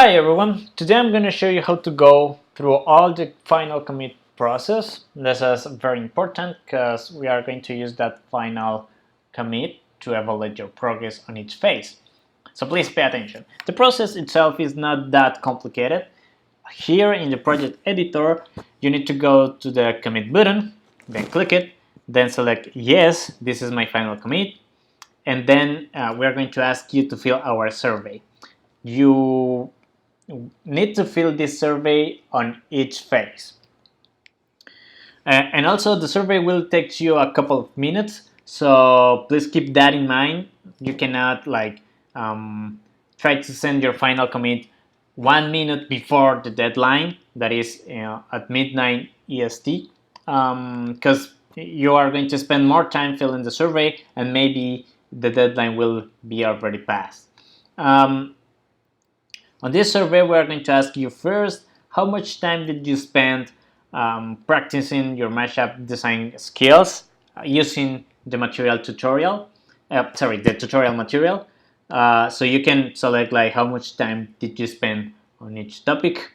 Hi everyone, today I'm going to show you how to go through all the final commit process. This is very important because we are going to use that final commit to evaluate your progress on each phase. So please pay attention. The process itself is not that complicated. Here in the project editor, you need to go to the commit button, then click it, then select yes, this is my final commit, and then we're going to ask you to fill our survey. You need to fill this survey on each phase. And also the survey will take you a couple of minutes, so please keep that in mind. You cannot try to send your final commit 1 minute before the deadline, that is at midnight EST, because you are going to spend more time filling the survey and maybe the deadline will be already passed. On this survey, we are going to ask you first, how much time did you spend practicing your mashup design skills using the material tutorial? The tutorial material. So you can select like how much time did you spend on each topic.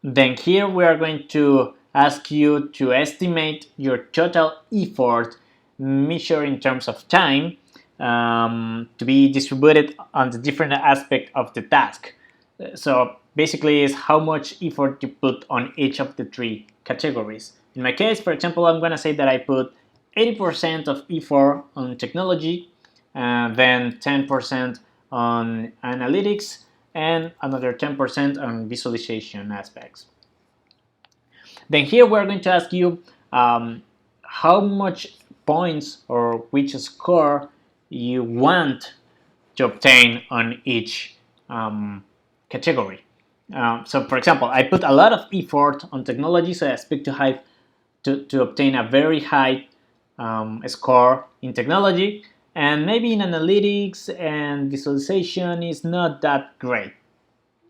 Then here we are going to ask you to estimate your total effort measured in terms of time to be distributed on the different aspect of the task. So basically is how much effort you put on each of the three categories. In my case, for example, I'm going to say that I put 80% of effort on technology, then 10% on analytics, and another 10% on visualization aspects. Then here we're going to ask you how much points or which score you want to obtain on each category. So for example, I put a lot of effort on technology, so I expect to obtain a very high score in technology, and maybe in analytics and visualization is not that great,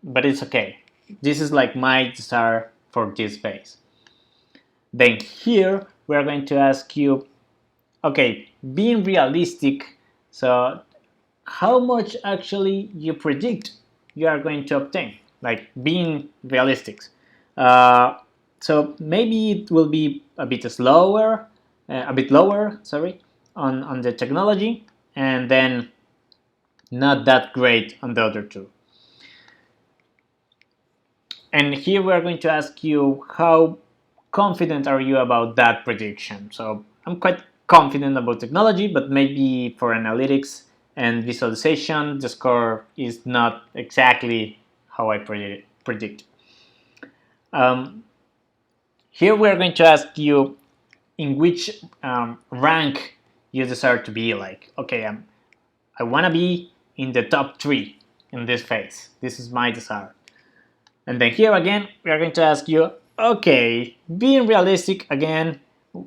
but it's okay. This is like my desire for this phase. Then here we are going to ask you, okay, being realistic, so how much actually you predict you are going to obtain, like being realistic. So maybe it will be a bit lower, on the technology, and then not that great on the other two. And here we are going to ask you how confident are you about that prediction. So I'm quite confident about technology, but maybe for analytics and visualization, the score is not exactly how I predict. Here we're going to ask you in which rank you desire to be. Like, okay, I want to be in the top 3 in this phase. This is my desire. And then here again, we are going to ask you, okay, being realistic again,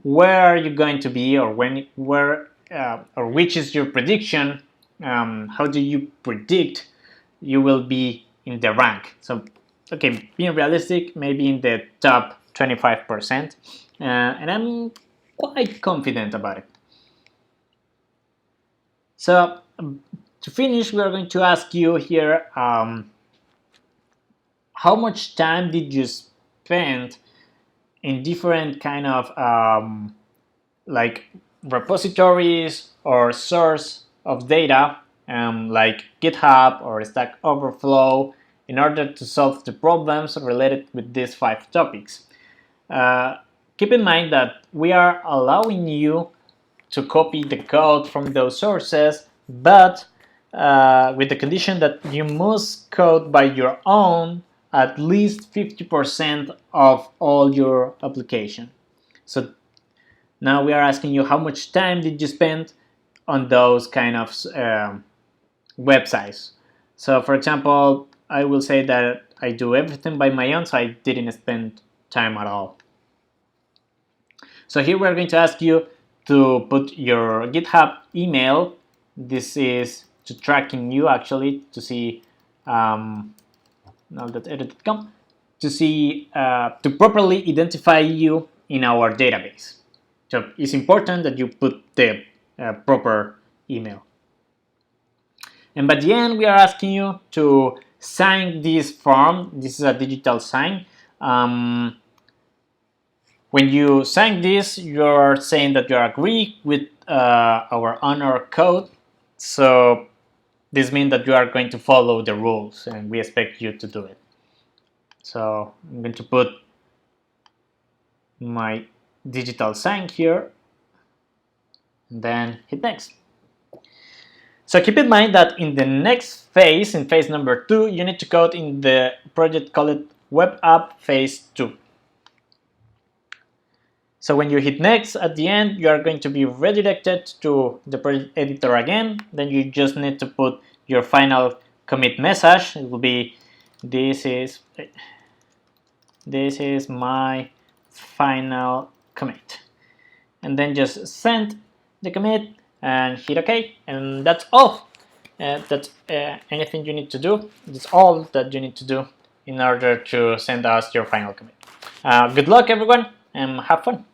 where are you going to be, or or which is your prediction? How do you predict you will be in the rank? So, okay, being realistic, maybe in the top 25%, and I'm quite confident about it. So, to finish, we are going to ask you here, how much time did you spend in different kind of like repositories or source of data, like GitHub or Stack Overflow, in order to solve the problems related with these 5 topics. Keep in mind that we are allowing you to copy the code from those sources, but with the condition that you must code by your own at least 50% of all your application. So now we are asking you how much time did you spend on those kind of websites. So for example, I will say that I do everything by my own, so I didn't spend time at all. So here we're going to ask you to put your GitHub email. This is to tracking you actually to see now.edit.com to see to properly identify you in our database. So it's important that you put the proper email. And by the end, we are asking you to sign this form. This is a digital sign. When you sign this, you're saying that you agree with our honor code. So this means that you are going to follow the rules, and we expect you to do it. So I'm going to put my digital sign here, and then hit next. So keep in mind that in the next phase, in phase number 2, you need to code in the project called web app phase 2. So when you hit next at the end, you are going to be redirected to the project editor again. Then you just need to put your final commit message. It will be this is my final commit, and then just send the commit and hit OK, and that's all. That's anything you need to do. That's all that you need to do in order to send us your final commit. Good luck, everyone, and have fun.